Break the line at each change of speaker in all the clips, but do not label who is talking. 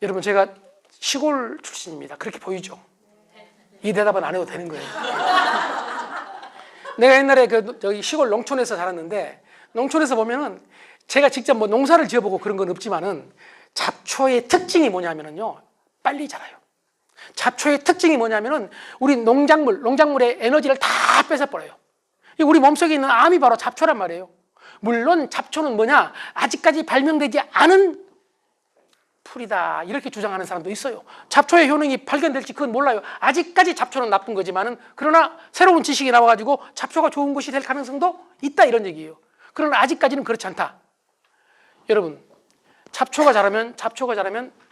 여러분, 제가 시골 출신입니다. 그렇게 보이죠? 이 대답은 안 해도 되는 거예요. 내가 옛날에 저기 시골 농촌에서 살았는데, 농촌에서 보면은 제가 직접 뭐 농사를 지어보고 그런 건 없지만은 잡초의 특징이 뭐냐면은요, 빨리 자라요. 잡초의 특징이 뭐냐면은 우리 농작물의 에너지를 다 뺏어버려요. 우리 몸속에 있는 암이 바로 잡초란 말이에요. 물론 잡초는 뭐냐, 아직까지 발명되지 않은 풀이다 이렇게 주장하는 사람도 있어요. 잡초의 효능이 발견될지 그건 몰라요. 아직까지 잡초는 나쁜 거지만은, 그러나 새로운 지식이 나와가지고 잡초가 좋은 것이 될 가능성도 있다 이런 얘기예요. 그러나 아직까지는 그렇지 않다. 여러분, 잡초가 자라면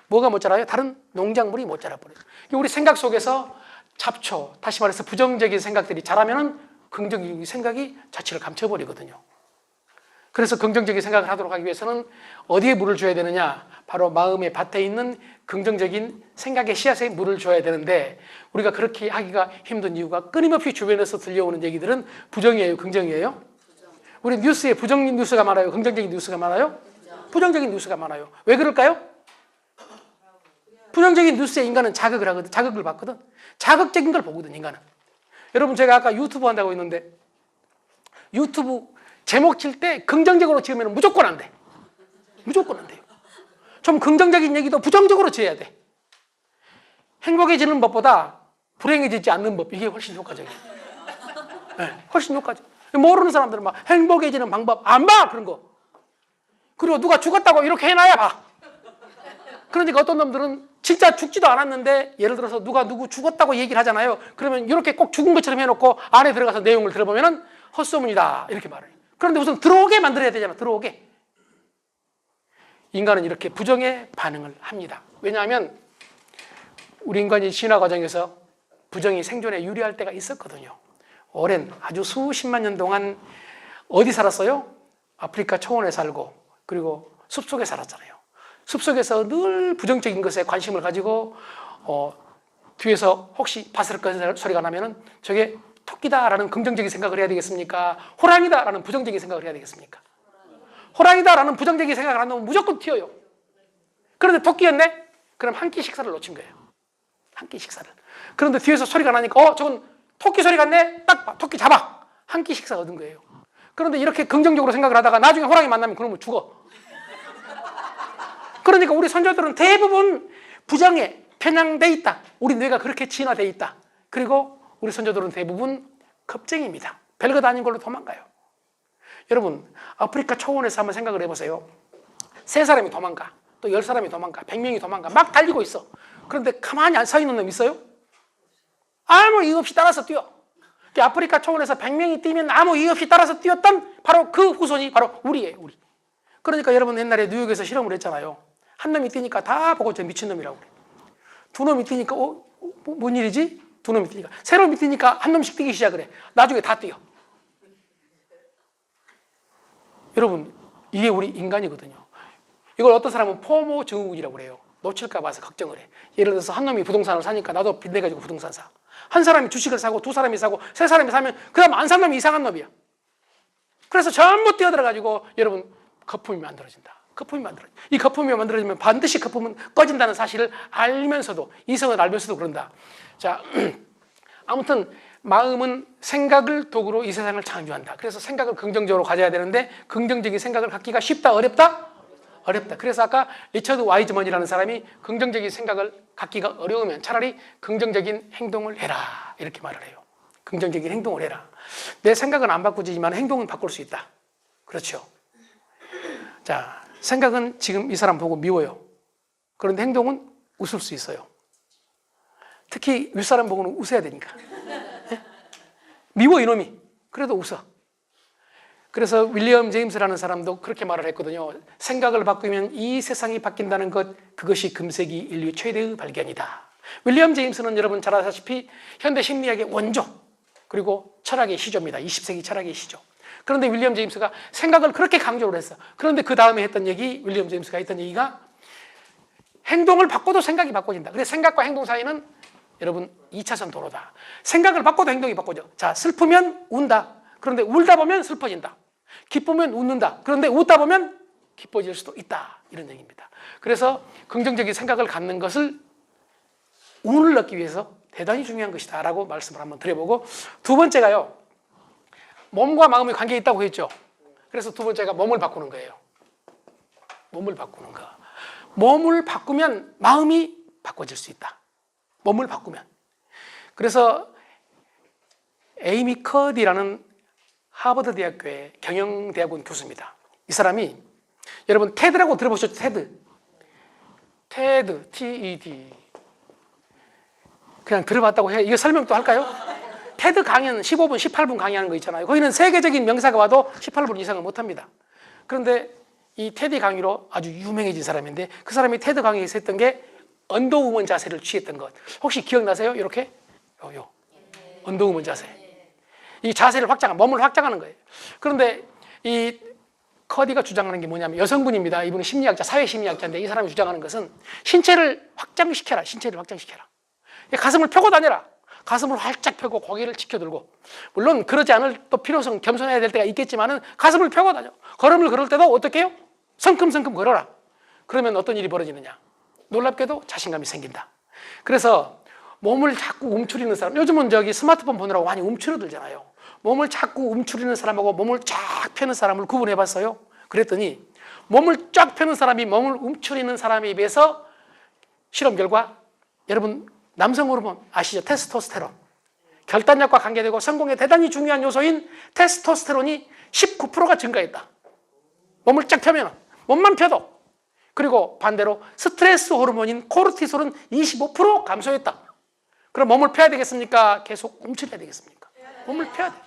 뭐가 못 자라요? 다른 농작물이 못 자라버려요. 우리 생각 속에서 잡초, 다시 말해서 부정적인 생각들이 자라면은 긍정적인 생각이 자취를 감춰버리거든요. 그래서 긍정적인 생각을 하도록 하기 위해서는 어디에 물을 줘야 되느냐? 바로 마음의 밭에 있는 긍정적인 생각의 씨앗에 물을 줘야 되는데, 우리가 그렇게 하기가 힘든 이유가 끊임없이 주변에서 들려오는 얘기들은 부정이에요, 긍정이에요? 우리 뉴스에 부정적인 뉴스가 많아요, 긍정적인 뉴스가 많아요? 부정적인 뉴스가 많아요. 왜 그럴까요? 부정적인 뉴스에 인간은 자극을 받거든. 자극적인 걸 보거든, 인간은. 여러분, 제가 아까 유튜브 한다고 했는데, 유튜브 제목 칠 때 긍정적으로 지으면 무조건 안 돼. 무조건 안 돼요. 좀 긍정적인 얘기도 부정적으로 지어야 돼. 행복해지는 법보다 불행해지지 않는 법, 이게 훨씬 효과적이에요. 네, 훨씬 효과적. 모르는 사람들은 막 행복해지는 방법 안 봐, 그런 거. 그리고 누가 죽었다고 이렇게 해놔야 봐. 그러니까 어떤 놈들은 진짜 죽지도 않았는데, 예를 들어서 누구 죽었다고 얘기를 하잖아요. 그러면 이렇게 꼭 죽은 것처럼 해놓고 안에 들어가서 내용을 들어보면은 헛소문이다 이렇게 말해요. 그런데 우선 들어오게 만들어야 되잖아. 들어오게. 인간은 이렇게 부정에 반응을 합니다. 왜냐하면 우리 인간이 진화 과정에서 부정이 생존에 유리할 때가 있었거든요. 오랜 아주 수십만 년 동안 어디 살았어요? 아프리카 초원에 살고, 그리고 숲속에 살았잖아요. 숲속에서 늘 부정적인 것에 관심을 가지고 뒤에서 혹시 바스락거리는 소리가 나면은 저게 토끼다라는 긍정적인 생각을 해야 되겠습니까? 호랑이다라는 부정적인 생각을 해야 되겠습니까? 호랑이다라는 부정적인 생각을 안 하면 무조건 튀어요. 그런데 토끼였네? 그럼 한 끼 식사를 놓친 거예요. 한 끼 식사를. 그런데 뒤에서 소리가 나니까 저건 토끼 소리 같네? 딱 토끼 잡아! 한 끼 식사 얻은 거예요. 그런데 이렇게 긍정적으로 생각을 하다가 나중에 호랑이 만나면 그러면 죽어. 그러니까 우리 선조들은 대부분 부정에 편향돼 있다. 우리 뇌가 그렇게 진화돼 있다. 그리고 우리 선조들은 대부분 겁쟁이입니다. 별것 아닌 걸로 도망가요. 여러분, 아프리카 초원에서 한번 생각을 해보세요. 3사람이 도망가, 또 10사람이 도망가, 100명이 도망가, 막 달리고 있어. 그런데 가만히 안 서 있는 놈 있어요? 아무 이유 없이 따라서 뛰어. 아프리카 초원에서 100명이 뛰면 아무 이유 없이 따라서 뛰었던 바로 그 후손이 바로 우리예요, 우리. 그러니까 여러분, 옛날에 뉴욕에서 실험을 했잖아요. 한 놈이 뛰니까 다 보고 저 미친놈이라고 그래. 두 놈이 뛰니까 뭔 일이지? 두 놈이 뛰니까. 세 놈이 뛰니까 한 놈씩 뛰기 시작을 해. 나중에 다 뛰어. 여러분, 이게 우리 인간이거든요. 이걸 어떤 사람은 포모 증후군이라고 그래요. 놓칠까 봐서 걱정을 해. 예를 들어서 한 놈이 부동산을 사니까 나도 빚내가지고 부동산 사. 한 사람이 주식을 사고, 두 사람이 사고, 세 사람이 사면 그 다음 안 산 놈이 이상한 놈이야. 그래서 전부 뛰어들어가지고 여러분, 거품이 만들어진다. 거품이 만들어진다. 이 거품이 만들어지면 반드시 거품은 꺼진다는 사실을 알면서도, 이성을 알면서도 그런다. 자, 아무튼 마음은 생각을 도구로 이 세상을 창조한다. 그래서 생각을 긍정적으로 가져야 되는데, 긍정적인 생각을 갖기가 쉽다, 어렵다? 어렵다. 그래서 아까 리처드 와이즈먼이라는 사람이 긍정적인 생각을 갖기가 어려우면 차라리 긍정적인 행동을 해라, 이렇게 말을 해요. 긍정적인 행동을 해라. 내 생각은 안 바꾸지만 행동은 바꿀 수 있다. 그렇죠. 자, 생각은 지금 이 사람 보고 미워요. 그런데 행동은 웃을 수 있어요. 특히 윗사람 보고는 웃어야 되니까. 네? 미워 이놈이. 그래도 웃어. 그래서 윌리엄 제임스라는 사람도 그렇게 말을 했거든요. 생각을 바꾸면 이 세상이 바뀐다는 것, 그것이 금세기 인류 최대의 발견이다. 윌리엄 제임스는 여러분 잘 아시다시피 현대 심리학의 원조, 그리고 철학의 시조입니다. 20세기 철학의 시조. 그런데 윌리엄 제임스가 생각을 그렇게 강조를 했어. 그런데 그 다음에 했던 얘기, 윌리엄 제임스가 했던 얘기가 행동을 바꿔도 생각이 바꿔진다. 그래서 생각과 행동 사이는 여러분 2차선 도로다. 생각을 바꿔도 행동이 바꿔져. 자, 슬프면 운다. 그런데 울다 보면 슬퍼진다. 기쁘면 웃는다. 그런데 웃다 보면 기뻐질 수도 있다, 이런 얘기입니다. 그래서 긍정적인 생각을 갖는 것을 운을 얻기 위해서 대단히 중요한 것이다 라고 말씀을 한번 드려보고, 두 번째가요, 몸과 마음의 관계에 있다고 했죠. 그래서 두 번째가 몸을 바꾸는 거예요. 몸을 바꾸는 거. 몸을 바꾸면 마음이 바꿔질 수 있다. 몸을 바꾸면. 그래서 에이미 커디라는 하버드 대학교의 경영대학원 교수입니다. 이 사람이, 여러분 테드라고 들어보셨죠? 테드, TED. 그냥 들어봤다고 해. 이거 설명 또 할까요? 테드 강연 15분, 18분 강의하는 거 있잖아요. 거기는 세계적인 명사가 와도 18분 이상은 못합니다. 그런데 이 테드 강의로 아주 유명해진 사람인데, 그 사람이 테드 강의에서 했던 게 언더우먼 자세를 취했던 것. 혹시 기억나세요? 이렇게? 언더우먼 자세. 이 자세를 확장하는, 몸을 확장하는 거예요. 그런데 이 커디가 주장하는 게 뭐냐면, 여성분입니다. 이분은 심리학자, 사회심리학자인데, 이 사람이 주장하는 것은 신체를 확장시켜라. 신체를 확장시켜라. 가슴을 펴고 다녀라. 가슴을 활짝 펴고 고개를 치켜들고, 물론 그러지 않을 또 필요성, 겸손해야 될 때가 있겠지만은 가슴을 펴고 다녀. 걸음을 걸을 때도 어떻게 해요? 성큼성큼 걸어라. 그러면 어떤 일이 벌어지느냐? 놀랍게도 자신감이 생긴다. 그래서 몸을 자꾸 움츠리는 사람, 요즘은 저기 스마트폰 보느라고 많이 움츠러들잖아요. 몸을 자꾸 움츠리는 사람하고 몸을 쫙 펴는 사람을 구분해 봤어요. 그랬더니 몸을 쫙 펴는 사람이 몸을 움츠리는 사람에 비해서 실험 결과, 여러분 남성 호르몬 아시죠? 테스토스테론. 결단력과 관계되고 성공에 대단히 중요한 요소인 테스토스테론이 19%가 증가했다. 몸을 쫙 펴면, 몸만 펴도. 그리고 반대로 스트레스 호르몬인 코르티솔은 25% 감소했다. 그럼 몸을 펴야 되겠습니까? 계속 움츠려야 되겠습니까? 몸을 펴야 돼.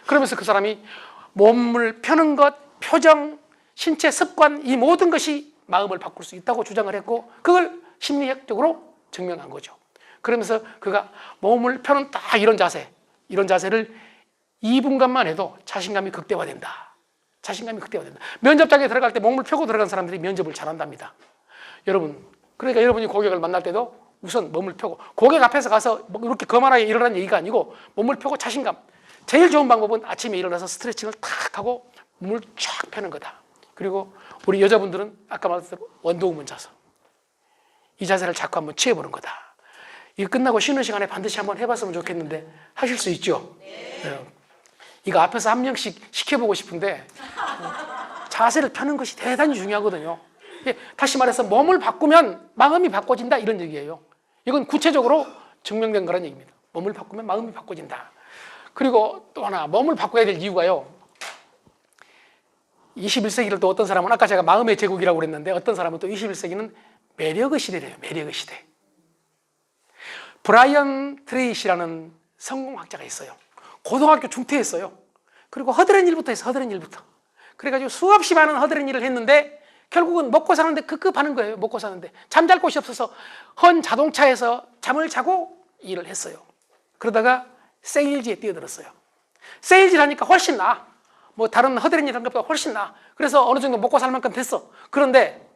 그러면서 그 사람이 몸을 펴는 것, 표정, 신체 습관, 이 모든 것이 마음을 바꿀 수 있다고 주장을 했고, 그걸 심리학적으로 증명한 거죠. 그러면서 그가 몸을 펴는 딱 이런 자세를 2분간만 해도 자신감이 극대화된다. 자신감이 극대화된다. 면접장에 들어갈 때 몸을 펴고 들어간 사람들이 면접을 잘한답니다. 여러분, 그러니까 여러분이 고객을 만날 때도 우선 몸을 펴고, 고객 앞에서 가서 이렇게 거만하게 일어나는 얘기가 아니고 몸을 펴고 자신감. 제일 좋은 방법은 아침에 일어나서 스트레칭을 탁 하고 몸을 쫙 펴는 거다. 그리고 우리 여자분들은 아까 말했던 원더우먼 자세, 이 자세를 자꾸 한번 취해보는 거다. 이거 끝나고 쉬는 시간에 반드시 한번 해봤으면 좋겠는데 하실 수 있죠? 네. 이거 앞에서 한 명씩 시켜보고 싶은데, 자세를 펴는 것이 대단히 중요하거든요. 다시 말해서 몸을 바꾸면 마음이 바꿔진다, 이런 얘기예요. 이건 구체적으로 증명된 거란 얘기입니다. 몸을 바꾸면 마음이 바꿔진다. 그리고 또 하나, 몸을 바꿔야 될 이유가요, 21세기를 또 어떤 사람은, 아까 제가 마음의 제국이라고 그랬는데, 어떤 사람은 또 21세기는 매력의 시대래요. 매력의 시대. 브라이언 트레이시라는 성공학자가 있어요. 고등학교 중퇴했어요. 그리고 허드렛 일부터 했어. 허드렛 일부터. 그래가지고 수없이 많은 허드렛 일을 했는데 결국은 먹고 사는데 급급하는 거예요. 먹고 사는데 잠잘 곳이 없어서 헌 자동차에서 잠을 자고 일을 했어요. 그러다가 세일즈에 뛰어들었어요. 세일즈 하니까 훨씬 나아. 뭐 다른 허드렛 일 한 것보다 훨씬 나아. 그래서 어느 정도 먹고 살 만큼 됐어. 그런데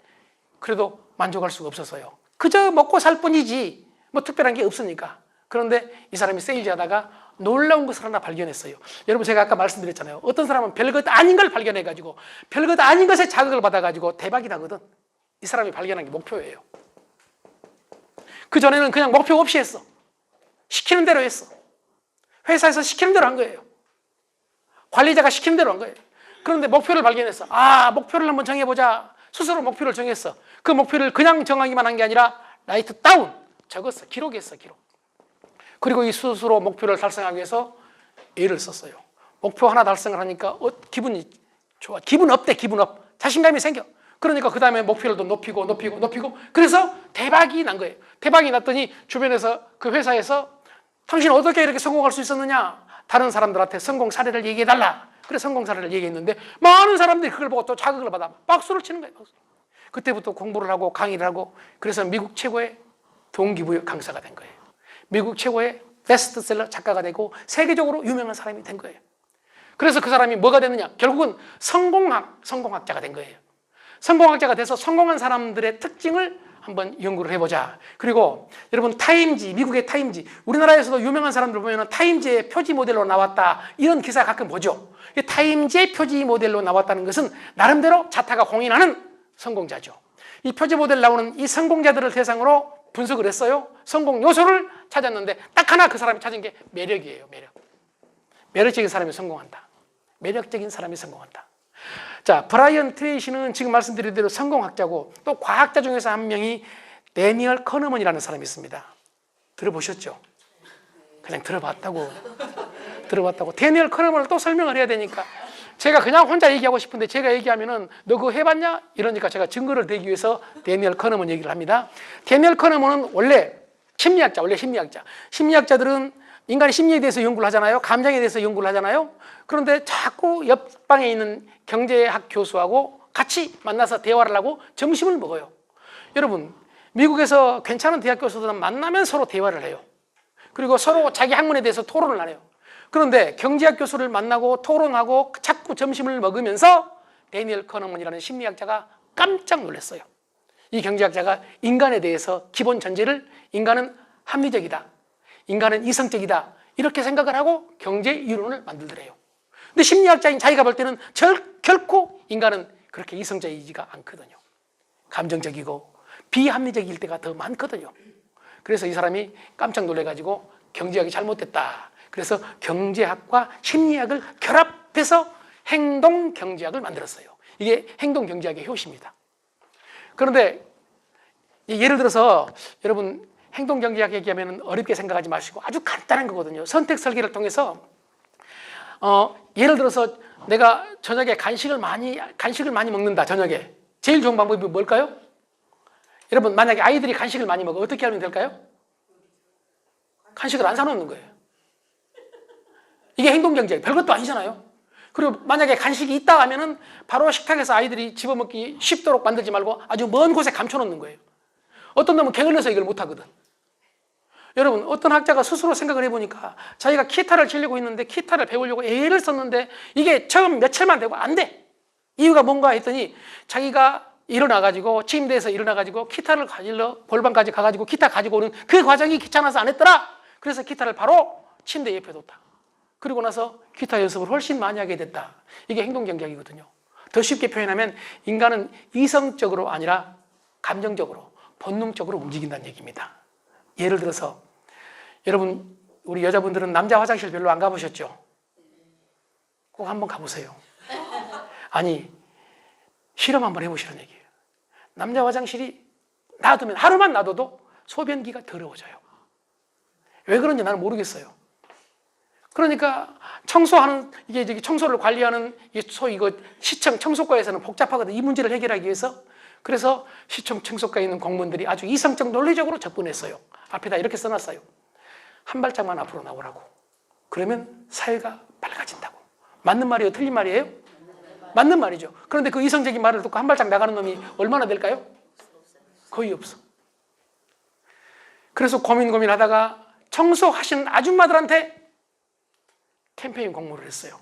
그래도 만족할 수가 없었어요. 그저 먹고 살 뿐이지 뭐 특별한 게 없으니까. 그런데 이 사람이 세일즈 하다가 놀라운 것을 하나 발견했어요. 여러분, 제가 아까 말씀드렸잖아요. 어떤 사람은 별것 아닌 걸 발견해가지고 별것 아닌 것에 자극을 받아가지고 대박이 나거든. 이 사람이 발견한 게 목표예요. 그전에는 그냥 목표 없이 했어. 시키는 대로 했어. 회사에서 시키는 대로 한 거예요. 관리자가 시키는 대로 한 거예요. 그런데 목표를 발견했어. 아, 목표를 한번 정해보자. 스스로 목표를 정했어. 그 목표를 그냥 정하기만 한 게 아니라 라이트 다운, 적었어. 기록했어. 기록. 그리고 이 스스로 목표를 달성하기 위해서 애를 썼어요. 목표 하나 달성을 하니까 기분이 좋아. 기분 업돼. 기분 업. 자신감이 생겨. 그러니까 그 다음에 목표를 더 높이고 그래서 대박이 난 거예요. 대박이 났더니 주변에서, 그 회사에서 당신 어떻게 이렇게 성공할 수 있었느냐, 다른 사람들한테 성공 사례를 얘기해달라. 그래서 성공 사례를 얘기했는데 많은 사람들이 그걸 보고 또 자극을 받아 박수를 치는 거예요. 박수. 그때부터 공부를 하고 강의를 하고, 그래서 미국 최고의 동기부여 강사가 된 거예요. 미국 최고의 베스트셀러 작가가 되고 세계적으로 유명한 사람이 된 거예요. 그래서 그 사람이 뭐가 됐느냐, 결국은 성공학자가 된 거예요. 성공학자가 돼서 성공한 사람들의 특징을 한번 연구를 해보자. 그리고 여러분 타임지, 미국의 타임지, 우리나라에서도 유명한 사람들 보면 타임지의 표지 모델로 나왔다 이런 기사 가끔 보죠. 타임지의 표지 모델로 나왔다는 것은 나름대로 자타가 공인하는 성공자죠. 이 표지 모델 나오는 이 성공자들을 대상으로 분석을 했어요. 성공 요소를 찾았는데 딱 하나 그 사람이 찾은 게 매력이에요. 매력. 매력적인 사람이 성공한다. 매력적인 사람이 성공한다. 자, 브라이언 트레이시는 지금 말씀드린 대로 성공학자고 또 과학자 중에서 한 명이 데니얼 커너먼이라는 사람이 있습니다. 들어보셨죠? 그냥 들어봤다고. 데니얼 커너먼을 또 설명을 해야 되니까 제가 그냥 혼자 얘기하고 싶은데 제가 얘기하면은 너 그거 해봤냐? 이러니까 제가 증거를 대기 위해서 데니얼 커너먼 얘기를 합니다. 데니얼 커너먼은 원래 심리학자. 심리학자들은 인간의 심리에 대해서 연구를 하잖아요. 감정에 대해서 연구를 하잖아요. 그런데 자꾸 옆방에 있는 경제학 교수하고 같이 만나서 대화를 하고 점심을 먹어요. 여러분, 미국에서 괜찮은 대학 교수들은 만나면 서로 대화를 해요. 그리고 서로 자기 학문에 대해서 토론을 안 해요. 그런데 경제학 교수를 만나고 토론하고 자꾸 점심을 먹으면서 데니얼 커너먼이라는 심리학자가 깜짝 놀랐어요. 이 경제학자가 인간에 대해서 기본 전제를 인간은 합리적이다, 인간은 이성적이다 이렇게 생각을 하고 경제 이론을 만들더래요. 근데 심리학자인 자기가 볼 때는 결코 인간은 그렇게 이성적이지가 않거든요. 감정적이고 비합리적일 때가 더 많거든요. 그래서 이 사람이 깜짝 놀래가지고 경제학이 잘못됐다. 그래서 경제학과 심리학을 결합해서 행동 경제학을 만들었어요. 이게 행동 경제학의 효시입니다. 그런데 예를 들어서 여러분 행동 경제학 얘기하면 어렵게 생각하지 마시고 아주 간단한 거거든요. 선택 설계를 통해서 예를 들어서 내가 저녁에 간식을 많이 먹는다. 저녁에 제일 좋은 방법이 뭘까요? 여러분 만약에 아이들이 간식을 많이 먹어 어떻게 하면 될까요? 간식을 안 사놓는 거예요. 이게 행동 경제예요. 별것도 아니잖아요. 그리고 만약에 간식이 있다 하면은 바로 식탁에서 아이들이 집어먹기 쉽도록 만들지 말고 아주 먼 곳에 감춰놓는 거예요. 어떤 놈은 게을러서 이걸 못하거든. 여러분 어떤 학자가 스스로 생각을 해보니까 자기가 기타를 치려고 했는데 기타를 배우려고 애를 썼는데 이게 처음 며칠만 되고 안 돼. 이유가 뭔가 했더니 자기가 일어나가지고 침대에서 일어나가지고 기타를 가지러 볼방까지 가가지고 기타 가지고 오는 그 과정이 귀찮아서 안 했더라. 그래서 기타를 바로 침대 옆에 뒀다. 그리고 나서 기타 연습을 훨씬 많이 하게 됐다. 이게 행동 경제학이거든요. 더 쉽게 표현하면 인간은 이성적으로 아니라 감정적으로 본능적으로 움직인다는 얘기입니다. 예를 들어서 여러분 우리 여자분들은 남자 화장실 별로 안 가보셨죠? 꼭 한번 가보세요. 아니 실험 한번 해보시라는 얘기예요. 남자 화장실이 놔두면 하루만 놔둬도 소변기가 더러워져요. 왜 그런지 나는 모르겠어요. 그러니까 청소하는 이게 저기 청소를 관리하는 소위 이거 시청 청소과에서는 복잡하거든. 이 문제를 해결하기 위해서. 그래서 시청 청소과에 있는 공무원들이 아주 이성적 논리적으로 접근했어요. 앞에다 이렇게 써놨어요. 한 발짝만 앞으로 나오라고. 그러면 사회가 밝아진다고. 맞는 말이에요? 틀린 말이에요? 맞는 말이죠. 그런데 그 이성적인 말을 듣고 한 발짝 나가는 놈이 얼마나 될까요? 거의 없어. 그래서 고민하다가 청소하시는 아줌마들한테 캠페인 공모를 했어요.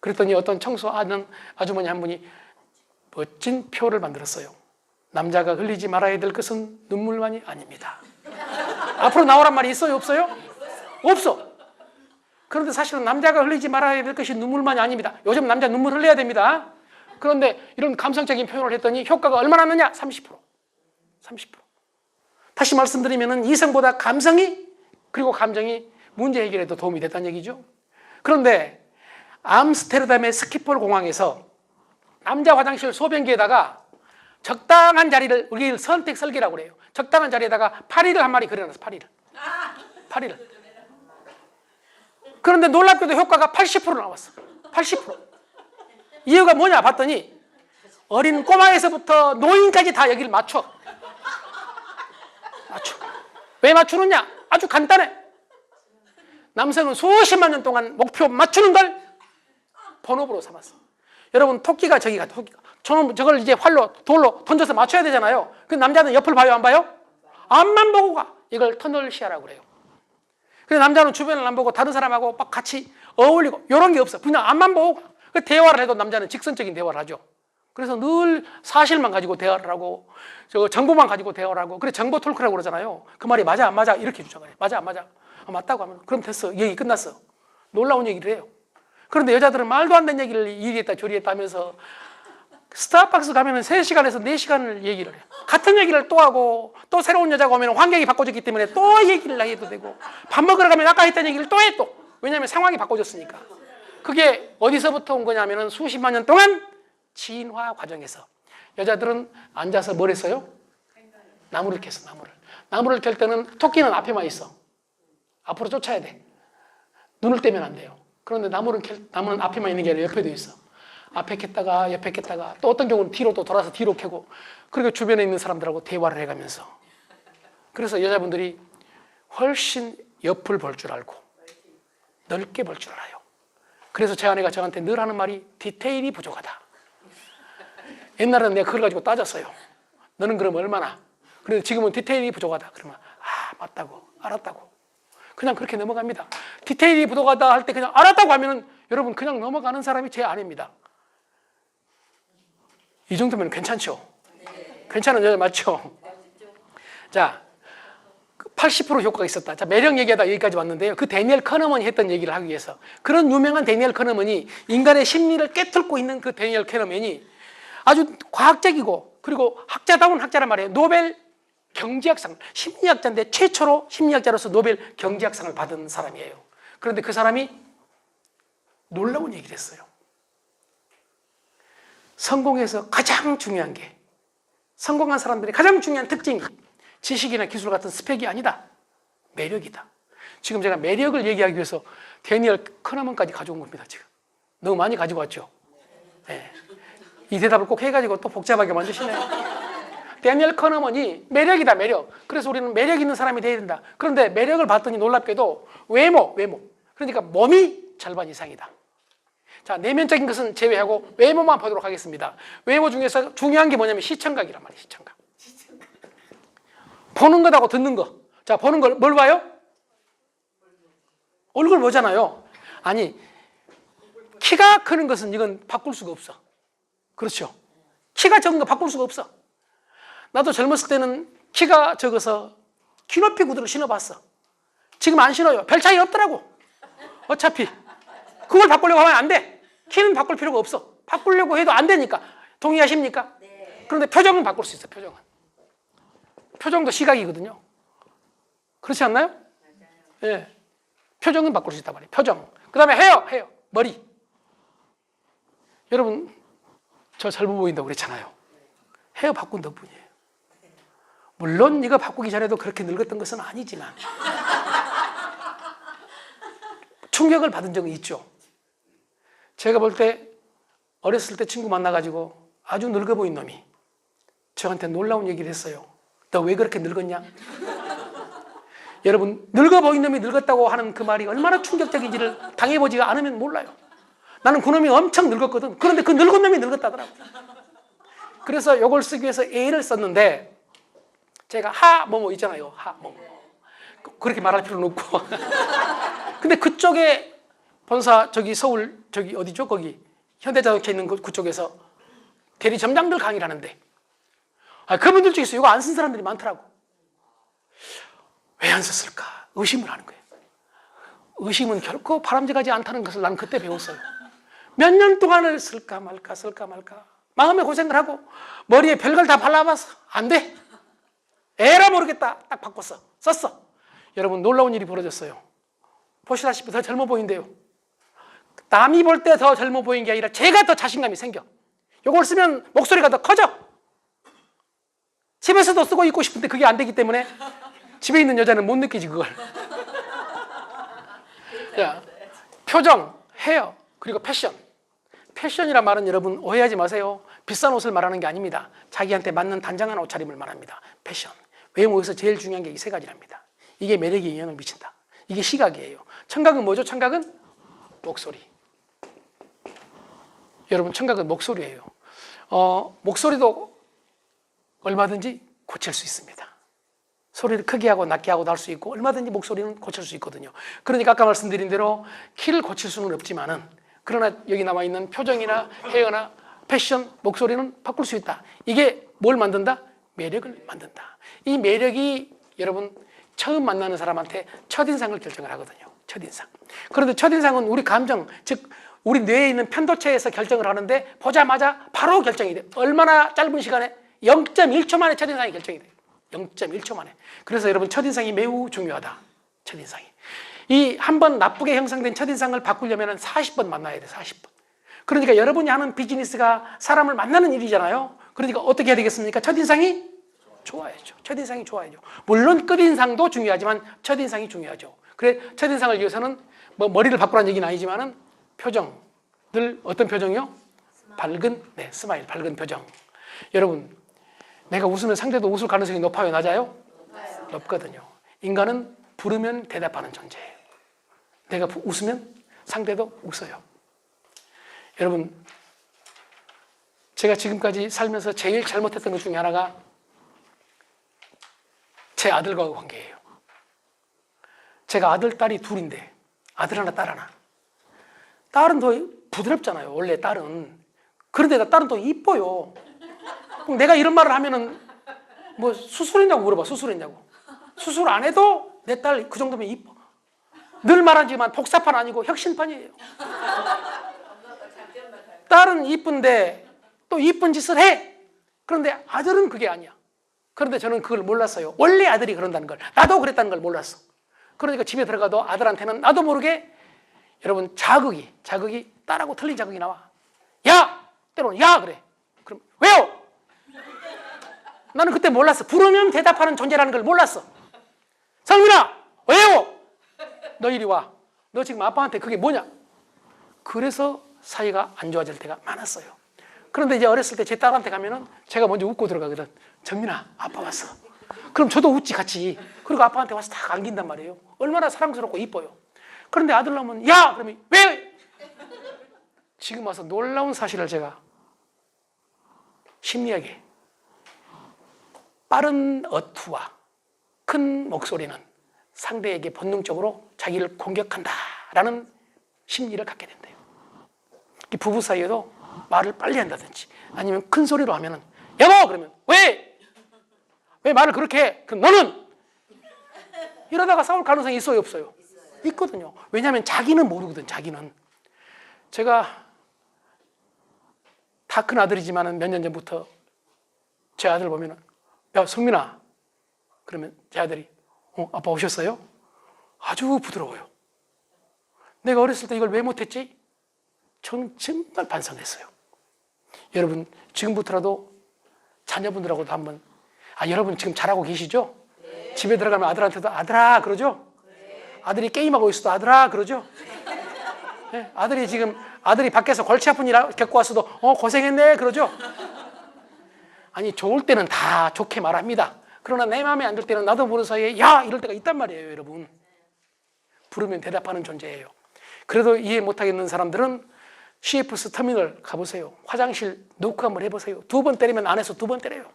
그랬더니 어떤 청소하는 아주머니 한 분이 멋진 표를 만들었어요. 남자가 흘리지 말아야 될 것은 눈물만이 아닙니다. 앞으로 나오란 말이 있어요? 없어요? 없어. 그런데 사실은 남자가 흘리지 말아야 될 것이 눈물만이 아닙니다. 요즘 남자 눈물 흘려야 됩니다. 그런데 이런 감성적인 표현을 했더니 효과가 얼마나 나느냐? 30%. 다시 말씀드리면 이성보다 감성이 그리고 감정이 문제 해결에도 도움이 됐다는 얘기죠. 그런데 암스테르담의 스키폴 공항에서 남자 화장실 소변기에다가 적당한 자리를 우리 선택 설계라고 그래요. 적당한 자리에다가 파리를 한 마리 그려놨어. 파리를. 그런데 놀랍게도 효과가 80% 나왔어. 80%. 이유가 뭐냐 봤더니 어린 꼬마에서부터 노인까지 다 여기를 맞춰. 왜 맞추느냐? 아주 간단해. 남성은 수십만 년 동안 목표 맞추는 걸 본업으로 삼았어. 여러분 토끼가 저걸 이제 돌로 던져서 맞춰야 되잖아요. 그 남자는 옆을 봐요, 안 봐요? 앞만 보고 가. 이걸 터널 시야라고 그래요. 그래서 남자는 주변을 안 보고 다른 사람하고 막 같이 어울리고 이런 게 없어. 그냥 앞만 보고 가. 그 대화를 해도 남자는 직선적인 대화를 하죠. 그래서 늘 사실만 가지고 대화를 하고 정보만 가지고 대화를 하고, 그래 정보 톨크라고 그러잖아요. 그 말이 맞아 안 맞아 이렇게 주장을 해. 맞아 안 맞아. 맞다고 하면 그럼 됐어. 얘기 끝났어. 놀라운 얘기를 해요. 그런데 여자들은 말도 안 되는 얘기를 이리 했다 저리 했다 하면서 스타벅스 가면은 3시간에서 4시간을 얘기를 해요. 같은 얘기를 또 하고, 또 새로운 여자가 오면 환경이 바꿔졌기 때문에 또 얘기를 해도 되고, 밥 먹으러 가면 아까 했던 얘기를 또 해 또. 왜냐하면 상황이 바꿔졌으니까. 그게 어디서부터 온 거냐면은 수십만 년 동안 진화 과정에서 여자들은 앉아서 뭘 했어요? 나무를 캤어. 나무를 캘 때는 토끼는 앞에만 있어. 앞으로 쫓아야 돼. 눈을 떼면 안 돼요. 그런데 나무는 앞에만 있는 게 아니라 옆에도 있어. 앞에 캤다가 옆에 캤다가 또 어떤 경우는 뒤로 또 돌아서 뒤로 캐고, 그리고 주변에 있는 사람들하고 대화를 해가면서. 그래서 여자분들이 훨씬 옆을 볼 줄 알고 넓게 볼 줄 알아요. 그래서 제 아내가 저한테 늘 하는 말이 디테일이 부족하다. 옛날에는 내가 그걸 가지고 따졌어요. 너는 그럼 얼마나? 그런데 지금은 디테일이 부족하다. 그러면 맞다고 알았다고 그냥 그렇게 넘어갑니다. 디테일이 부족하다 할 때 그냥 알았다고 하면은 여러분 그냥 넘어가는 사람이 제 아내입니다. 이 정도면 괜찮죠? 괜찮은 여자 맞죠? 자, 80% 효과가 있었다. 자, 매력 얘기하다 여기까지 왔는데요. 그 데니엘 커너먼이 했던 얘기를 하기 위해서, 그런 유명한 데니엘 커너먼이, 인간의 심리를 꿰뚫고 있는 그 데니엘 커너먼이 아주 과학적이고 그리고 학자다운 학자란 말이에요. 노벨 경제학상, 심리학자인데 최초로 심리학자로서 노벨 경제학상을 받은 사람이에요. 그런데 그 사람이 놀라운 얘기를 했어요. 성공에서 가장 중요한 게, 성공한 사람들의 가장 중요한 특징이 지식이나 기술 같은 스펙이 아니다. 매력이다. 지금 제가 매력을 얘기하기 위해서 데니엘 커너먼까지 가져온 겁니다. 지금 너무 많이 가지고 왔죠. 네. 이 대답을 꼭 해가지고 또 복잡하게 만드시네요. 데니엘 커너먼이 매력이다, 매력. 그래서 우리는 매력 있는 사람이 돼야 된다. 그런데 매력을 봤더니 놀랍게도 외모. 그러니까 몸이 절반 이상이다. 자, 내면적인 것은 제외하고 외모만 보도록 하겠습니다. 외모 중에서 중요한 게 뭐냐면 시청각이란 말이에요. 시청각. 보는 것하고 듣는 거. 자, 보는 걸 뭘 봐요? 얼굴 보잖아요. 아니, 키가 크는 것은 이건 바꿀 수가 없어. 그렇죠? 키가 적은 거 바꿀 수가 없어. 나도 젊었을 때는 키가 적어서 키높이 구두를 신어봤어. 지금 안 신어요. 별 차이 없더라고. 어차피 그걸 바꾸려고 하면 안 돼. 키는 바꿀 필요가 없어. 바꾸려고 해도 안 되니까. 동의하십니까? 네. 그런데 표정은 바꿀 수 있어. 표정도 시각이거든요. 그렇지 않나요? 맞아요. 예. 표정은 바꿀 수 있단 말이에요. 표정. 그 다음에 헤어. 머리. 여러분, 저 젊어 보인다고 그랬잖아요. 헤어 바꾼 덕분이에요. 물론 이거 바꾸기 전에도 그렇게 늙었던 것은 아니지만 충격을 받은 적은 있죠. 제가 볼 때 어렸을 때 친구 만나가지고 아주 늙어 보인 놈이 저한테 놀라운 얘기를 했어요. 너 왜 그렇게 늙었냐? 여러분, 늙어 보인 놈이 늙었다고 하는 그 말이 얼마나 충격적인지를 당해보지가 않으면 몰라요. 나는 그 놈이 엄청 늙었거든. 그런데 그 늙은 놈이 늙었다더라고. 그래서 이걸 쓰기 위해서 A를 썼는데, 제가 하뭐뭐 있잖아요. 하뭐뭐. 그렇게 말할 필요는 없고. 근데 그쪽에 본사, 저기 서울, 저기 어디죠? 거기 현대자동차 있는 그쪽에서 대리 점장들 강의를 하는데, 그분들 중에서 이거 안 쓴 사람들이 많더라고. 왜 안 썼을까? 의심을 하는 거예요. 의심은 결코 바람직하지 않다는 것을 나는 그때 배웠어요. 몇 년 동안을 쓸까 말까 마음에 고생을 하고 머리에 별걸 다 발라봤어. 안 돼. 에라 모르겠다. 딱 바꿨어. 썼어. 여러분, 놀라운 일이 벌어졌어요. 보시다시피 더 젊어 보인대요. 남이 볼 때 더 젊어 보인 게 아니라 제가 더 자신감이 생겨. 이걸 쓰면 목소리가 더 커져. 집에서도 쓰고 있고 싶은데 그게 안 되기 때문에 집에 있는 여자는 못 느끼지 그걸. 자, 표정, 헤어, 그리고 패션. 패션이란 말은 여러분 오해하지 마세요. 비싼 옷을 말하는 게 아닙니다. 자기한테 맞는 단정한 옷차림을 말합니다. 패션. 외모에서 제일 중요한 게 이 세 가지랍니다. 이게 매력에 영향을 미친다. 이게 시각이에요. 청각은 뭐죠? 청각은 목소리. 여러분, 청각은 목소리예요. 목소리도 얼마든지 고칠 수 있습니다. 소리를 크게 하고 낮게 하고 날 수 있고 얼마든지 목소리는 고칠 수 있거든요. 그러니까 아까 말씀드린 대로 키를 고칠 수는 없지만은, 그러나 여기 나와 있는 표정이나 헤어나 패션, 목소리는 바꿀 수 있다. 이게 뭘 만든다? 매력을 만든다. 이 매력이 여러분 처음 만나는 사람한테 첫인상을 결정을 하거든요. 첫인상. 그런데 첫인상은 우리 감정, 즉 우리 뇌에 있는 편도체에서 결정을 하는데 보자마자 바로 결정이 돼. 얼마나 짧은 시간에? 0.1초 만에 첫인상이 결정이 돼요. 0.1초 만에. 그래서 여러분 첫인상이 매우 중요하다. 첫인상이. 이 한 번 나쁘게 형성된 첫인상을 바꾸려면 40번 만나야 돼. 40번. 그러니까 여러분이 하는 비즈니스가 사람을 만나는 일이잖아요. 그러니까 어떻게 해야 되겠습니까? 첫인상이 좋아야죠. 첫인상이 좋아야죠. 물론 끝인상도 중요하지만 첫인상이 중요하죠. 그래 첫인상을 위해서는 뭐 머리를 바꾸라는 얘기는 아니지만은 표정, 늘 어떤 표정이요? 밝은, 스마일, 밝은 표정. 여러분, 내가 웃으면 상대도 웃을 가능성이 높아요, 낮아요? 높거든요. 인간은 부르면 대답하는 존재예요. 내가 웃으면 상대도 웃어요. 여러분, 제가 지금까지 살면서 제일 잘못했던 것 중에 하나가 제 아들과의 관계예요. 제가 아들, 딸이 둘인데 아들 하나, 딸 하나. 딸은 더 부드럽잖아요, 원래 딸은. 그런데 딸은 더 이뻐요. 내가 이런 말을 하면은 뭐 수술했냐고 물어봐. 수술했냐고. 수술 안 해도 내 딸 그 정도면 이뻐. 늘 말하지만 복사판 아니고 혁신판이에요. 딸은 이쁜데 또 이쁜 짓을 해. 그런데 아들은 그게 아니야. 그런데 저는 그걸 몰랐어요. 원래 아들이 그런다는 걸. 나도 그랬다는 걸 몰랐어. 그러니까 집에 들어가도 아들한테는 나도 모르게 여러분 자극이 딸하고 틀린 자극이 나와. 야! 때로는 야! 그래. 그럼 왜요? 나는 그때 몰랐어. 부르면 대답하는 존재라는 걸 몰랐어. 성민아! 왜요? 너 이리 와. 너 지금 아빠한테 그게 뭐냐? 그래서 사이가 안 좋아질 때가 많았어요. 그런데 이제 어렸을 때 제 딸한테 가면은 제가 먼저 웃고 들어가거든. 정민아, 아빠 왔어. 그럼 저도 웃지 같이. 그리고 아빠한테 와서 딱 안긴단 말이에요. 얼마나 사랑스럽고 이뻐요. 그런데 아들 나오면 야! 그러면 왜? 지금 와서 놀라운 사실을 제가 심리학에 빠른 어투와 큰 목소리는 상대에게 본능적으로 자기를 공격한다라는 심리를 갖게 된대요. 부부 사이에도 말을 빨리 한다든지 아니면 큰 소리로 하면은 여보! 그러면 왜? 왜 말을 그렇게 해? 그럼 너는? 이러다가 싸울 가능성이 있어요, 없어요? 있거든요. 왜냐하면 자기는 모르거든, 자기는. 제가 다 큰 아들이지만 몇 년 전부터 제 아들 보면은 야, 성민아. 그러면 제 아들이 아빠 오셨어요? 아주 부드러워요. 내가 어렸을 때 이걸 왜 못했지? 저는 정말 반성했어요. 여러분, 지금부터라도 자녀분들하고도 한번 여러분 지금 잘하고 계시죠? 네. 집에 들어가면 아들한테도 아들아 그러죠? 네. 아들이 게임하고 있어도 아들아 그러죠? 네. 아들이 밖에서 골치 아픈 일 겪고 왔어도 고생했네 그러죠? 아니 좋을 때는 다 좋게 말합니다. 그러나 내 마음에 안 들 때는 나도 모르는 사이에 야! 이럴 때가 있단 말이에요, 여러분. 부르면 대답하는 존재예요. 그래도 이해 못하겠는 사람들은 CFS 터미널 가보세요. 화장실 노크 한번 해보세요. 2번 때리면 안에서 2번 때려요.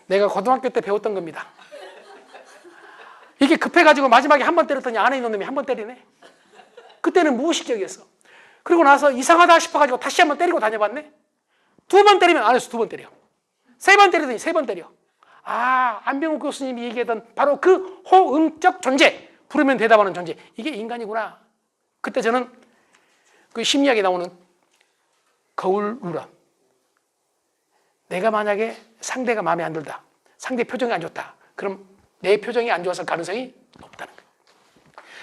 내가 고등학교 때 배웠던 겁니다. 이게 급해가지고 마지막에 한 번 때렸더니 안에 있는 놈이 한 번 때리네. 그때는 무의식적이었어. 그리고 나서 이상하다 싶어가지고 다시 한 번 때리고 다녀봤네. 2번 때리면 안에서 2번 때려. 3번 때리더니 3번 때려. 안병욱 교수님이 얘기하던 바로 그 호응적 존재, 부르면 대답하는 존재, 이게 인간이구나. 그때 저는 그 심리학에 나오는 거울 누런, 내가 만약에 상대가 마음에 안 들다, 상대 표정이 안 좋다, 그럼 내 표정이 안 좋아서 가능성이 높다는 거예요.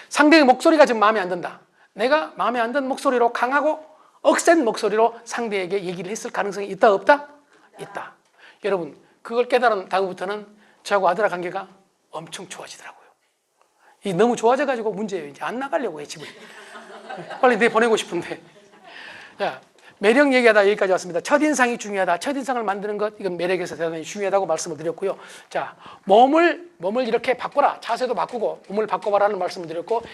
상대의 목소리가 지금 마음에 안 든다, 내가 마음에 안 드는 목소리로, 강하고 억센 목소리로 상대에게 얘기를 했을 가능성이 있다, 없다? 있다. 여러분, 그걸 깨달은 다음부터는 저하고 아들의 관계가 엄청 좋아지더라고요. 이 너무 좋아져가지고 문제예요. 이제 안 나가려고 해, 집을. 빨리 내보내고 싶은데. 자, 매력 얘기하다 여기까지 왔습니다. 첫인상이 중요하다. 첫인상을 만드는 것, 이건 매력에서 대단히 중요하다고 말씀을 드렸고요. 자, 몸을 이렇게 바꿔라. 자세도 바꾸고 몸을 바꿔봐라는 말씀을 드렸고,